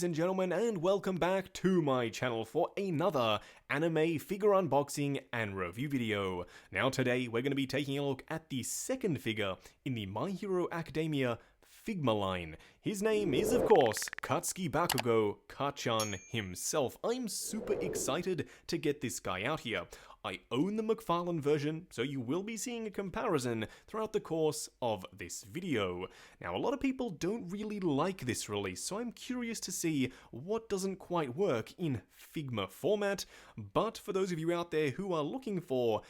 ladies and gentlemen, and welcome back to my channel for another anime figure unboxing and review video. Now today we're going to be taking a look at the second figure in the My Hero Academia Figma line. His name is, of course, Katsuki Bakugo, Ka-chan himself. I'm super excited to get this guy out here. I own the McFarlane version, so you will be seeing a comparison throughout the course of this video. Now, a lot of people don't really like this release, so I'm curious to see what doesn't quite work in Figma format, but for those of you out there who are looking for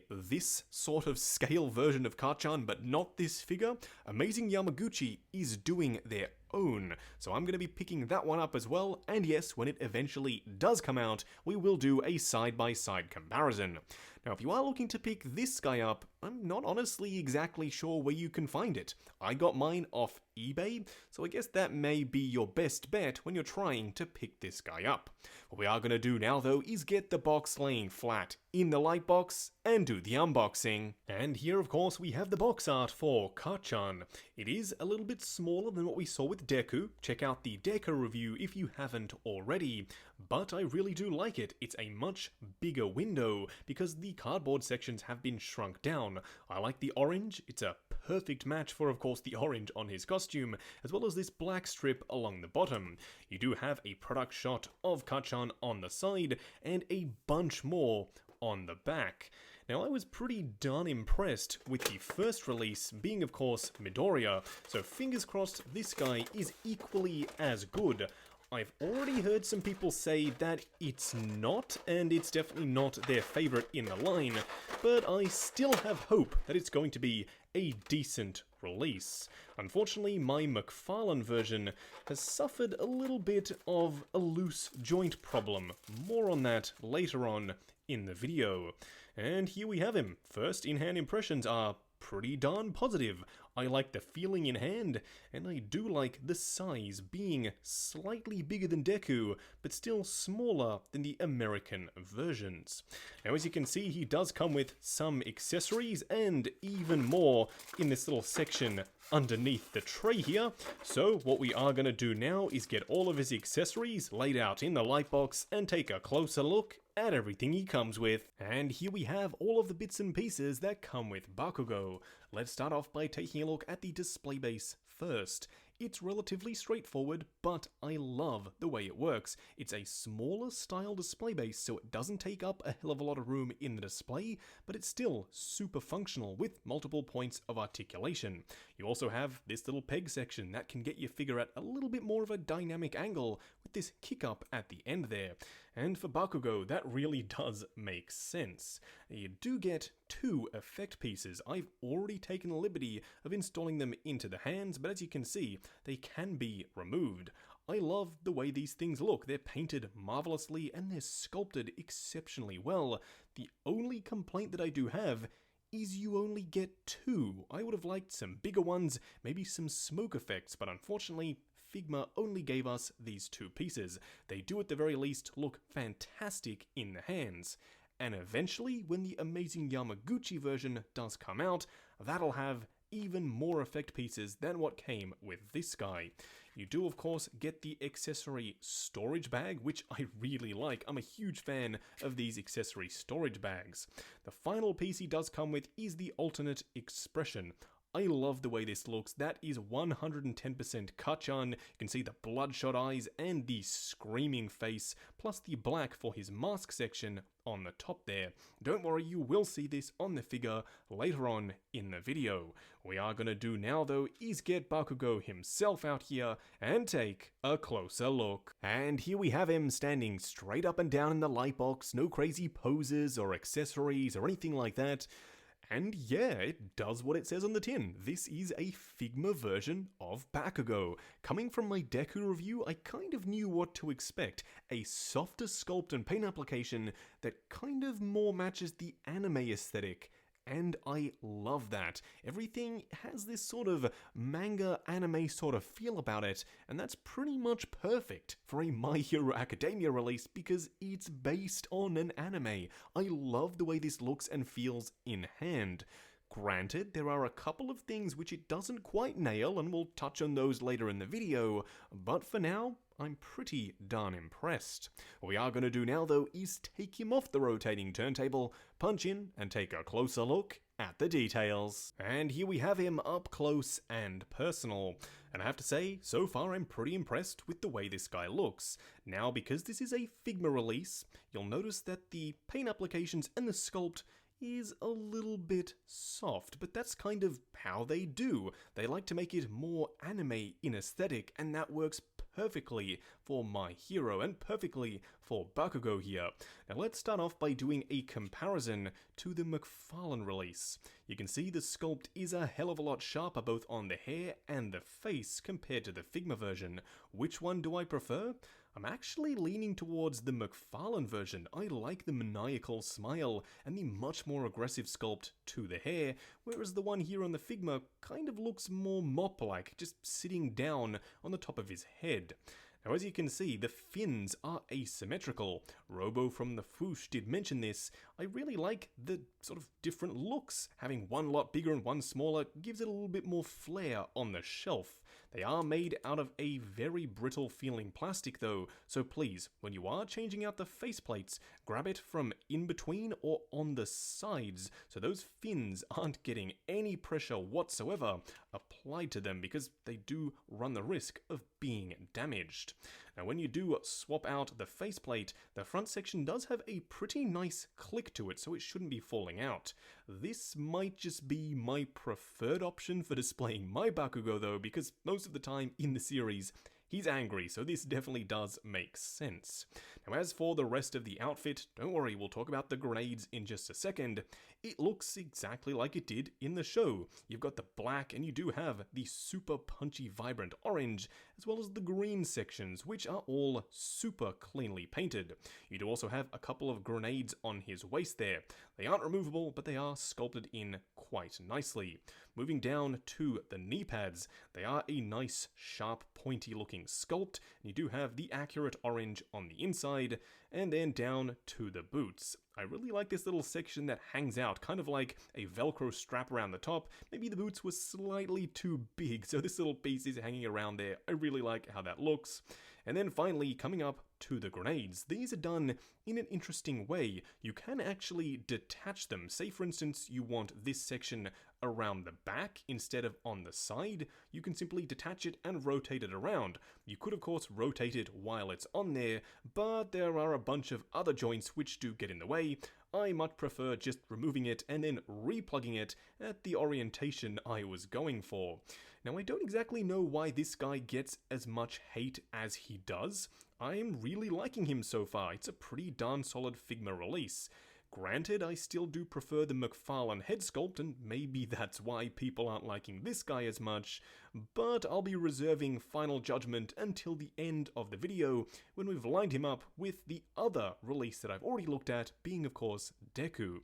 this sort of scale version of Ka-chan, but not this figure, Amazing Yamaguchi is doing their own. So I'm going to be picking that one up as well, and yes, when it eventually does come out, we will do a side-by-side comparison. Now, if you are looking to pick this guy up, I'm not honestly exactly sure where you can find it. I got mine off eBay, so I guess that may be your best bet when you're trying to pick this guy up. What we are going to do now, though, is get the box laying flat in the light box and do the unboxing. And here, of course, we have the box art for Ka-chan. It is a little bit smaller than what we saw with Deku. Check out the Deku review if you haven't already, but I really do like it. It's a much bigger window because the cardboard sections have been shrunk down. I like the orange. It's a perfect match for, of course, the orange on his costume, as well as this black strip along the bottom. You do have a product shot of Ka-chan on the side and a bunch more on the back. Now, I was pretty darn impressed with the first release being, of course, Midoriya, so fingers crossed this guy is equally as good. I've already heard some people say that it's not, and it's definitely not their favorite in the line, but I still have hope that it's going to be a decent release. Unfortunately, my McFarlane version has suffered a little bit of a loose joint problem. More on that later on in the video. And here we have him. First in-hand impressions are pretty darn positive. I like the feeling in hand, and I do like the size being slightly bigger than Deku, but still smaller than the American versions. Now, as you can see, he does come with some accessories and even more in this little section underneath the tray here. So what we are going to do now is get all of his accessories laid out in the light box and take a closer look at everything he comes with. And here we have all of the bits and pieces that come with Bakugo. Let's start off by taking a look at the display base first. It's relatively straightforward, but I love the way it works. It's a smaller style display base, so it doesn't take up a hell of a lot of room in the display, but it's still super functional with multiple points of articulation. You also have this little peg section that can get your figure at a little bit more of a dynamic angle with this kick up at the end there. And for Bakugo, that really does make sense. You do get two effect pieces. I've already taken the liberty of installing them into the hands, but as you can see, they can be removed. I love the way these things look. They're painted marvelously and they're sculpted exceptionally well. The only complaint that I do have is you only get two. I would have liked some bigger ones, maybe some smoke effects, but unfortunately, Figma only gave us these two pieces. They do at the very least look fantastic in the hands. And eventually, when the Amazing Yamaguchi version does come out, that'll have even more effect pieces than what came with this guy. You do, of course, get the accessory storage bag, which I really like. I'm a huge fan of these accessory storage bags. The final piece he does come with is the alternate expression. I love the way this looks. That is 110% Ka-chan. You can see the bloodshot eyes and the screaming face, plus the black for his mask section on the top there. Don't worry, you will see this on the figure later on in the video. What we are going to do now, though, is get Bakugo himself out here and take a closer look. And here we have him standing straight up and down in the light box. No crazy poses or accessories or anything like that. And yeah, it does what it says on the tin. This is a Figma version of Bakugo. Coming from my Deku review, I kind of knew what to expect. A softer sculpt and paint application that kind of more matches the anime aesthetic. And I love that. Everything has this sort of manga anime sort of feel about it, and that's pretty much perfect for a My Hero Academia release because it's based on an anime. I love the way this looks and feels in hand. Granted, there are a couple of things which it doesn't quite nail, and we'll touch on those later in the video, but for now, I'm pretty darn impressed. What we are going to do now, though, is take him off the rotating turntable, punch in, and take a closer look at the details. And here we have him up close and personal. And I have to say, so far I'm pretty impressed with the way this guy looks. Now, because this is a Figma release, you'll notice that the paint applications and the sculpt is a little bit soft, but that's kind of how they do. They like to make it more anime in aesthetic, and that works perfectly for my hero and perfectly for Bakugo here. Now let's start off by doing a comparison to the McFarlane release. You can see the sculpt is a hell of a lot sharper both on the hair and the face compared to the Figma version. Which one do I prefer? I'm actually leaning towards the McFarlane version. I like the maniacal smile and the much more aggressive sculpt to the hair, whereas the one here on the Figma kind of looks more mop-like, just sitting down on the top of his head. Now, as you can see, the fins are asymmetrical. Robo from the Foosh did mention this. I really like the sort of different looks. Having one lot bigger and one smaller gives it a little bit more flair on the shelf. They are made out of a very brittle feeling plastic though, so please, when you are changing out the faceplates, grab it from in between or on the sides, so those fins aren't getting any pressure whatsoever applied to them, because they do run the risk of being damaged. Now, when you do swap out the faceplate, the front section does have a pretty nice click to it, so it shouldn't be falling out. This might just be my preferred option for displaying my Bakugo though, because most of the time in the series, he's angry, so this definitely does make sense. Now, as for the rest of the outfit, don't worry, we'll talk about the grenades in just a second. It looks exactly like it did in the show. You've got the black, and you do have the super punchy, vibrant orange, as well as the green sections, which are all super cleanly painted. You do also have a couple of grenades on his waist there. They aren't removable, but they are sculpted in quite nicely. Moving down to the knee pads, they are a nice, sharp, pointy looking sculpt, and you do have the accurate orange on the inside, and then down to the boots. I really like this little section that hangs out, kind of like a Velcro strap around the top. Maybe the boots were slightly too big, so this little piece is hanging around there. I really like how that looks. And then finally, coming up to the grenades. These are done in an interesting way. You can actually detach them. Say, for instance, you want this section around the back instead of on the side. You can simply detach it and rotate it around. You could, of course, rotate it while it's on there, but there are a bunch of other joints which do get in the way. I much prefer just removing it and then replugging it at the orientation I was going for. Now, I don't exactly know why this guy gets as much hate as he does. I am really liking him so far. It's a pretty darn solid Figma release. Granted, I still do prefer the McFarlane head sculpt, and maybe that's why people aren't liking this guy as much, but I'll be reserving final judgment until the end of the video, when we've lined him up with the other release that I've already looked at, being of course Deku.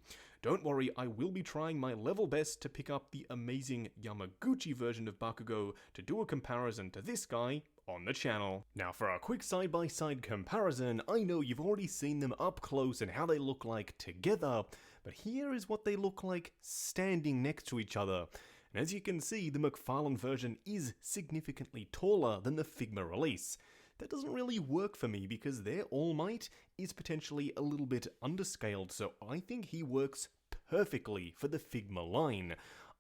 Don't worry, I will be trying my level best to pick up the amazing Yamaguchi version of Bakugo to do a comparison to this guy on the channel. Now, for a quick side-by-side comparison, I know you've already seen them up close and how they look like together, but here is what they look like standing next to each other. And as you can see, the McFarlane version is significantly taller than the Figma release. That doesn't really work for me because their All Might is potentially a little bit underscaled, so I think he works perfectly for the Figma line.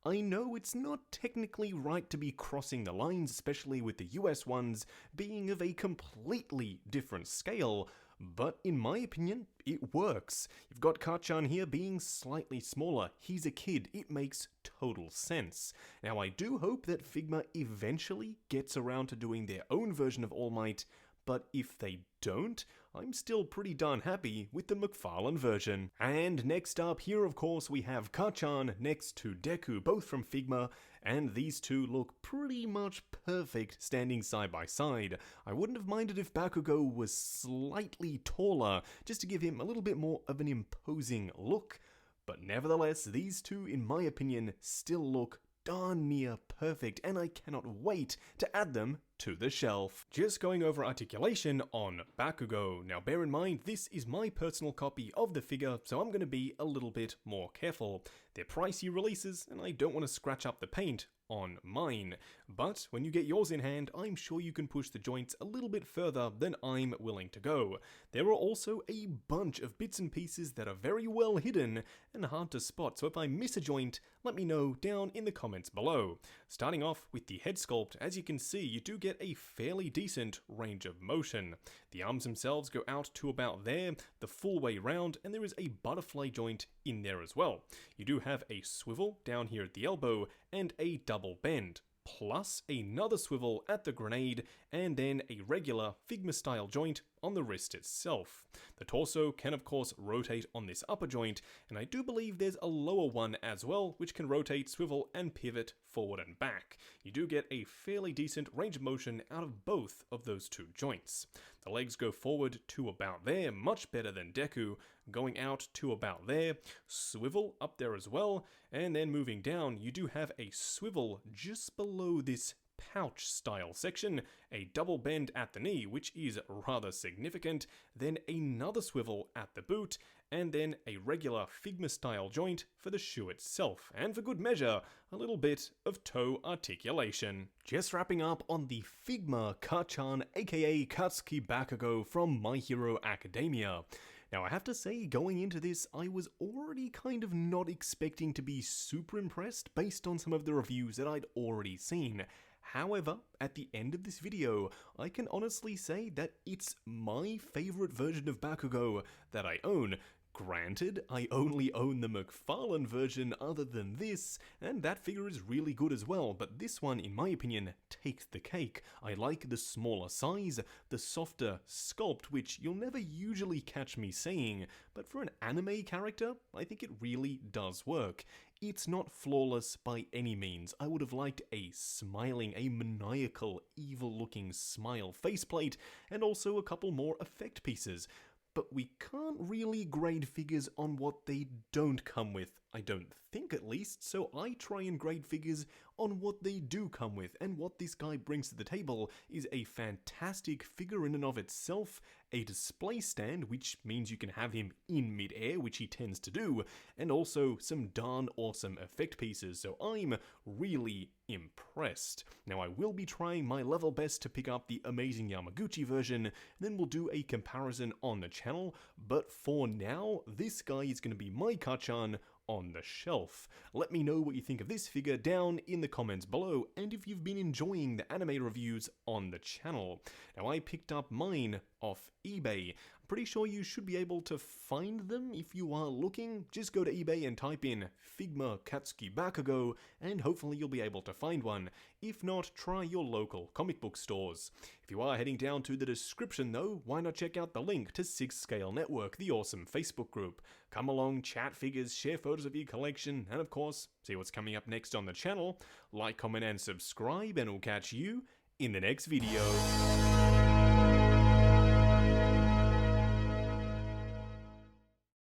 I know it's not technically right to be crossing the lines, especially with the US ones being of a completely different scale, but in my opinion, it works. You've got Kachan here being slightly smaller. He's a kid. It makes total sense. Now, I do hope that Figma eventually gets around to doing their own version of All Might, but if they don't, I'm still pretty darn happy with the McFarlane version. And next up here, of course, we have Kachan next to Deku, both from Figma, and these two look pretty much perfect standing side by side. I wouldn't have minded if Bakugo was slightly taller, just to give him a little bit more of an imposing look, but nevertheless, these two, in my opinion, still look darn near perfect, and I cannot wait to add them to the shelf. Just going over articulation on Bakugo. Now bear in mind, this is my personal copy of the figure, so I'm going to be a little bit more careful. They're pricey releases, and I don't want to scratch up the paint on mine. But when you get yours in hand, I'm sure you can push the joints a little bit further than I'm willing to go. There are also a bunch of bits and pieces that are very well hidden and hard to spot, so if I miss a joint, let me know down in the comments below. Starting off with the head sculpt, as you can see, you do get a fairly decent range of motion. The arms themselves go out to about there, the full way round, and there is a butterfly joint in there as well. You do have a swivel down here at the elbow and a double bend, plus another swivel at the grenade, and then a regular Figma style joint on the wrist itself. The torso can of course rotate on this upper joint, and I do believe there's a lower one as well, which can rotate, swivel, and pivot forward and back. You do get a fairly decent range of motion out of both of those two joints. The legs go forward to about there, much better than Deku, going out to about there, swivel up there as well, and then moving down, you do have a swivel just below this pouch style section, a double bend at the knee, which is rather significant, then another swivel at the boot, and then a regular Figma style joint for the shoe itself, and for good measure, a little bit of toe articulation. Just wrapping up on the Figma Katsuki aka Katsuki Bakugo from My Hero Academia. Now I have to say, going into this, I was already kind of not expecting to be super impressed based on some of the reviews that I'd already seen. However, at the end of this video, I can honestly say that it's my favorite version of Bakugo that I own. Granted, I only own the McFarlane version other than this, and that figure is really good as well, but this one, in my opinion, takes the cake. I like the smaller size, the softer sculpt, which you'll never usually catch me saying, but for an anime character, I think it really does work. It's not flawless by any means. I would have liked a smiling, a maniacal, evil-looking smile faceplate, and also a couple more effect pieces. But we can't really grade figures on what they don't come with, I don't think at least, so I try and grade figures on what they do come with, and what this guy brings to the table is a fantastic figure in and of itself, a display stand, which means you can have him in mid-air, which he tends to do, and also some darn awesome effect pieces, so I'm really impressed. Now I will be trying my level best to pick up the amazing Yamaguchi version, and then we'll do a comparison on the channel, but for now, this guy is going to be my Kachan on the shelf. Let me know what you think of this figure down in the comments below, and if you've been enjoying the anime reviews on the channel. Now I picked up mine off eBay. I'm pretty sure you should be able to find them if you are looking. Just go to eBay and type in Figma Katsuki Bakugo, and hopefully you'll be able to find one. If not, try your local comic book stores. If you are heading down to the description though, why not check out the link to 6 Scale Network, the awesome Facebook group. Come along, chat figures, share photos of your collection, and of course, see what's coming up next on the channel. Like, comment, and subscribe, and we'll catch you in the next video.